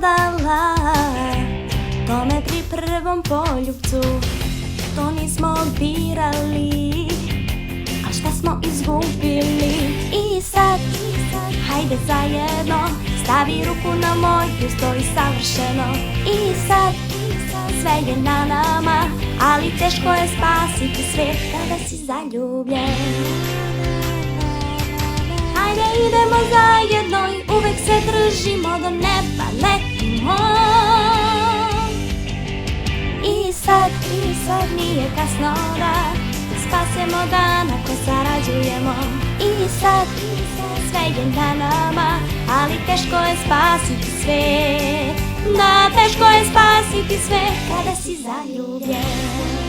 dala tome pri prvom poljubcu. To nismo birali, a šta smo izgubili? I sad, hajde zajedno, stavi ruku na moju, stoji savršeno. I sad, sve je na nama, ali teško je spasiti svijet kada si zaljubljen. Hajde idemo zajedno i uvek se držimo, do neba letimo. I sad nije kasno da spasemo dan ako sarađujemo. I sad, sve je na nama, ali teško je spasiti sve. Da, teško je spasiti sve kada si zaljubljen.